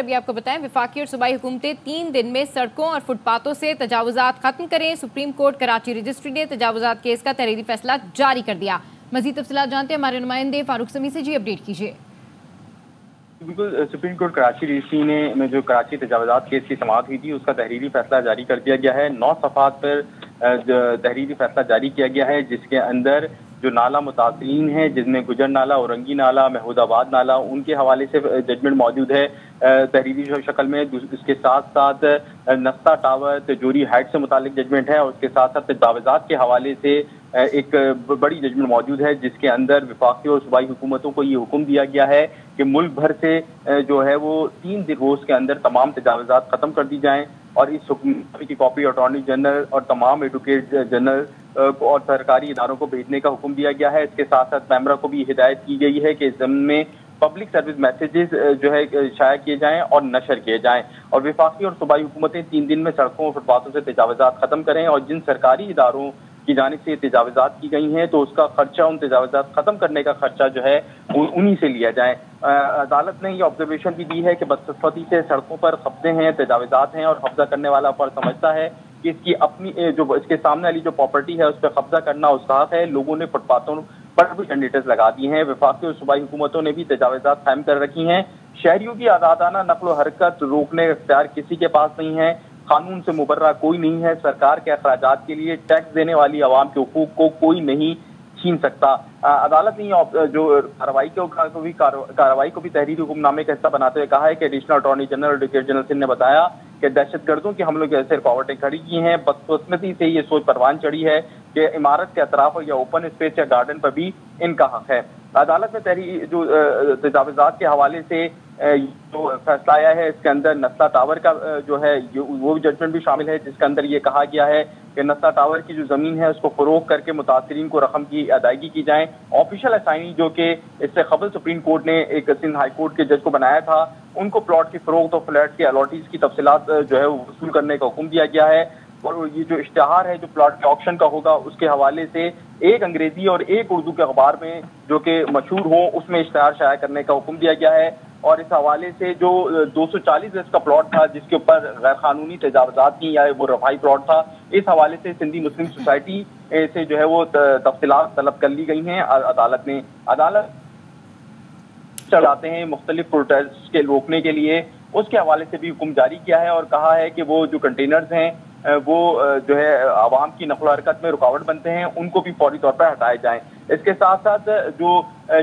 अभी आपको बताएं, वफाकी और सूबाई हुकूमतें 3 दिन में सड़कों और फुटपाथों से तजावुजात खत्म करें। सुप्रीम कोर्ट कराची रजिस्ट्री ने तजावुजात केस का तहरीरी फैसला जारी कर दिया। मजीद तफसीलात जानते हैं हमारे नुमाइंदे फारूक समी से। जी अपडेट कीजिए। बिल्कुल, सुप्रीम कोर्ट कराची रजिस्ट्री में जो कराची तजावुजात केस की समाअत हुई थी उसका तहरीरी फैसला जारी कर दिया गया है। 9 सफ़हात पर तहरीरी फैसला जारी किया गया है, जिसके अंदर जो नाला मुतासिरीन है, जिनमें गुजर नाला, औरंगी नाला, महमूदाबाद नाला, उनके हवाले से जजमेंट मौजूद है तहरीरी शक्ल में। इसके साथ साथ नस्ता टावर, तिजोरी हाइट से मुतालिक जजमेंट है, और उसके साथ साथ तजावुजात के हवाले से एक बड़ी जजमेंट मौजूद है, जिसके अंदर वफाकी और सूबाई हुकूमतों को ये हुक्म दिया गया है कि मुल्क भर से जो है वो 3 रोज के अंदर तमाम तजावुजात खत्म कर दी जाएं, और इस हुक्म की कॉपी अटॉर्नी जनरल और तमाम एडवोकेट जनरल और सरकारी इदारों को भेजने का हुक्म दिया गया है। इसके साथ साथ मेंबरों को भी हिदायत की गई है कि इस ज़मीन में पब्लिक सर्विस मैसेजेस जो है शाया किए जाएं और नशर किए जाएं, और वफाकी और सूबाई हुकूमतें 3 दिन में सड़कों और फुटपाथों से तजावुजात खत्म करें, और जिन सरकारी इदारों की जानिब से तजावुजात की गई हैं तो उसका खर्चा, उन तजावुजात खत्म करने का खर्चा जो है उन्हीं से लिया जाए। अदालत ने ये ऑब्जर्वेशन भी दी है कि बदकिस्मती से सड़कों पर कब्जे हैं, तजावुजात हैं, और कब्जा करने वाला पर समझता है कि इसकी अपनी जो इसके सामने वाली जो प्रॉपर्टी है उस पर कब्जा करना उसका हक है। लोगों ने फुटपाथों पर भी जनरेटर्स लगा दिए हैं। वफाकी और सूबाई हुकूमतों ने भी तजावुजात कायम कर रखी हैं। शहरियों की आज़ादाना नक्ल व हरकत रोकने का इख्तियार किसी के पास नहीं है। कानून से मुबर्रा कोई नहीं है। सरकार के अखराजात के लिए टैक्स देने वाली आवाम के हुकूक को कोई नहीं छीन सकता। अदालत ने जो कार्रवाई को भी तहरीरी हुक्मनामे का हिस्सा बनाते हुए कहा है कि एडिशनल अटॉर्नी जनरल और एडवोकेट जनरल सिंह ने बताया कि दहशतगर्दों के हमलों की ऐसे रुकावटें खड़ी की हैं। बदकिस्मती से ये सोच परवान चढ़ी है कि इमारत के अतराफ या ओपन स्पेस या गार्डन पर भी इनका हक है। अदालत में जो तजावुजात के हवाले से जो फैसला आया है, इसके अंदर नस्ता टावर का जो है वो जजमेंट भी शामिल है, जिसके अंदर ये कहा गया है कि नस्ता टावर की जो जमीन है उसको फरोख्त करके मुतासिरीन को रकम की अदायगी की जाए। ऑफिशियल असाइनी जो कि इससे कबल सुप्रीम कोर्ट ने एक सिंध हाई कोर्ट के जज को बनाया था, उनको प्लॉट की फरोख्त और फ्लैट के अलॉटीज की तफसीलात जो है वसूल करने का हुक्म दिया गया है। और ये जो इश्तिहार है जो प्लॉट के ऑक्शन का होगा उसके हवाले से एक अंग्रेजी और एक उर्दू के अखबार में जो कि मशहूर हो उसमें इश्तिहार शाया करने का हुक्म दिया गया है। और इस हवाले से जो 240 गज का प्लॉट था जिसके ऊपर गैर कानूनी तजावुजात की या वो रफाई प्लॉट था, इस हवाले से सिंधी मुस्लिम सोसाइटी से जो है वो तफसीलात तलब कर ली गई हैं। अदालत चलाते हैं मुख्तलिफ प्रोटेस्ट के रोकने के लिए, उसके हवाले से भी हुक्म जारी किया है और कहा है कि वो जो कंटेनर्स हैं वो जो है आवाम की नक़ल हरकत में रुकावट बनते हैं, उनको भी फौरी तौर पर हटाए जाएं। इसके साथ साथ जो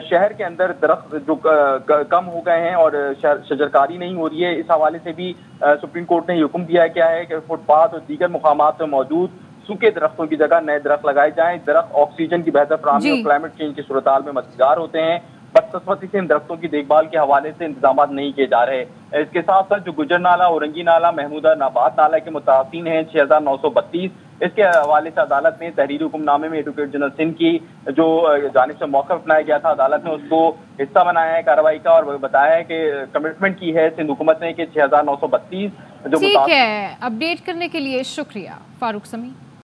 शहर के अंदर दरख्त जो कम हो गए हैं और शजरकारी नहीं हो रही है, इस हवाले से भी सुप्रीम कोर्ट ने हुक्म दिया है कि फुटपाथ और दीगर मुकामात पर मौजूद सूखे दरख्तों की जगह नए दरख्त लगाए जाएं। दरख्त ऑक्सीजन की बेहतर फराहमी और क्लाइमेट चेंज की सूरत में मददगार होते हैं। बदकिस्मती से इन दरख्तों की देखभाल के हवाले से इंतजाम नहीं किए जा रहे। इसके साथ साथ जो गुजर नाला, औरंगी नाला, महमूदाबाद नाला के मुतासिन हैं 6932, इसके हवाले से अदालत ने तहरीरी हुक्मनामे में एडवोकेट जनरल सिंह की जो जानिब से मौक़िफ़ अपनाया गया था, अदालत ने उसको हिस्सा बनाया है कार्रवाई का, और बताया है कि कमिटमेंट की है सिंध हुकूमत ने कि 6932 जो ठीक है। अपडेट करने के लिए शुक्रिया फारूक समी।